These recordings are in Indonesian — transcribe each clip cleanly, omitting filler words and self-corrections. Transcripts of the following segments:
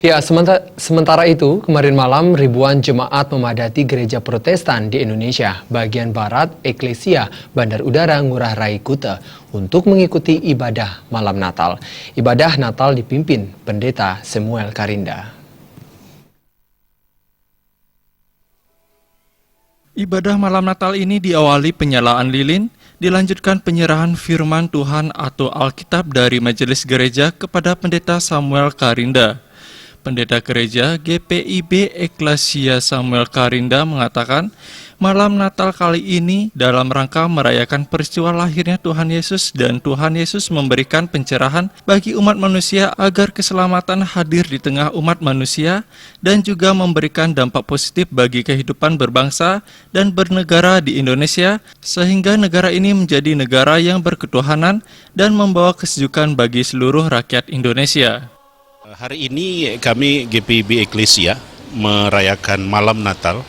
Ya, sementara itu, kemarin malam ribuan jemaat memadati gereja Protestan di Indonesia, bagian barat Eklesia Bandar Udara Ngurah Rai Kuta, untuk mengikuti ibadah malam Natal. Ibadah Natal dipimpin Pendeta Samuel Karinda. Ibadah malam Natal ini diawali penyalaan lilin, dilanjutkan penyerahan firman Tuhan atau Alkitab dari Majelis Gereja kepada Pendeta Samuel Karinda. Pendeta Gereja GPIB Eklesia Samuel Karinda mengatakan, malam Natal kali ini dalam rangka merayakan peristiwa lahirnya Tuhan Yesus dan Tuhan Yesus memberikan pencerahan bagi umat manusia agar keselamatan hadir di tengah umat manusia dan juga memberikan dampak positif bagi kehidupan berbangsa dan bernegara di Indonesia sehingga negara ini menjadi negara yang berketuhanan dan membawa kesejukan bagi seluruh rakyat Indonesia. Hari ini kami GPIB Eklesia merayakan malam Natal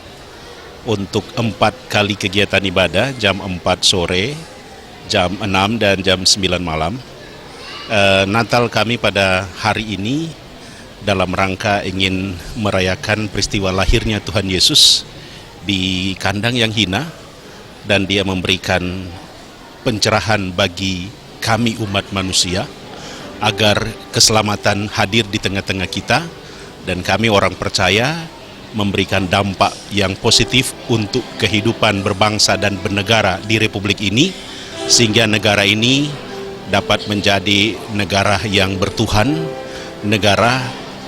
untuk 4 kali kegiatan ibadah, jam 4 sore, jam 6 dan jam 9 malam. Natal kami pada hari ini dalam rangka ingin merayakan peristiwa lahirnya Tuhan Yesus di kandang yang hina, dan Dia memberikan pencerahan bagi kami umat manusia agar keselamatan hadir di tengah-tengah kita, dan kami orang percaya memberikan dampak yang positif untuk kehidupan berbangsa dan bernegara di Republik ini, sehingga negara ini dapat menjadi negara yang bertuhan, negara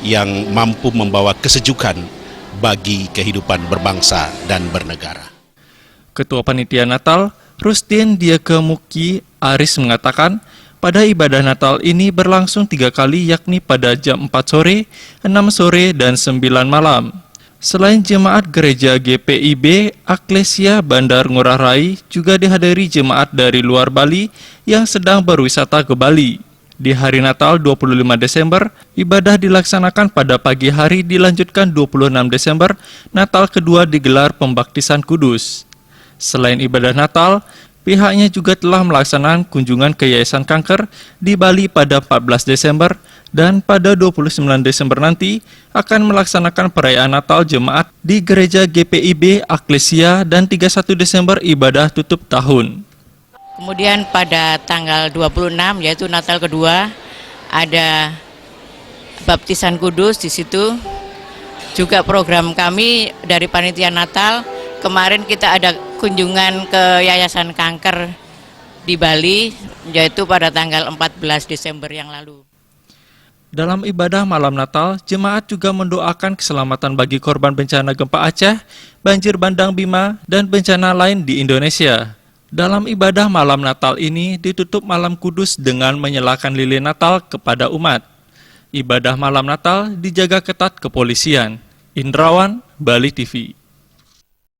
yang mampu membawa kesejukan bagi kehidupan berbangsa dan bernegara. Ketua Panitia Natal, Rustin Diakemuki Aris mengatakan, pada ibadah Natal ini berlangsung 3 kali, yakni pada jam 4 sore, 6 sore, dan 9 malam. Selain jemaat gereja GPIB, Eklesia Bandar Ngurah Rai juga dihadiri jemaat dari luar Bali yang sedang berwisata ke Bali. Di hari Natal 25 Desember, ibadah dilaksanakan pada pagi hari, dilanjutkan 26 Desember, Natal kedua digelar pembaptisan kudus. Selain ibadah Natal, pihaknya juga telah melaksanakan kunjungan ke Yayasan Kanker di Bali pada 14 Desember dan pada 29 Desember nanti akan melaksanakan perayaan Natal jemaat di Gereja GPIB Eklesia dan 31 Desember ibadah tutup tahun. Kemudian pada tanggal 26 yaitu Natal kedua ada baptisan kudus di situ. Juga program kami dari Panitia Natal, kemarin kita ada kunjungan ke Yayasan Kanker di Bali, yaitu pada tanggal 14 Desember yang lalu. Dalam ibadah malam Natal, jemaat juga mendoakan keselamatan bagi korban bencana gempa Aceh, banjir bandang Bima, dan bencana lain di Indonesia. Dalam ibadah malam Natal ini ditutup malam kudus dengan menyalakan lilin Natal kepada umat. Ibadah malam Natal dijaga ketat kepolisian. Indrawan, Bali TV.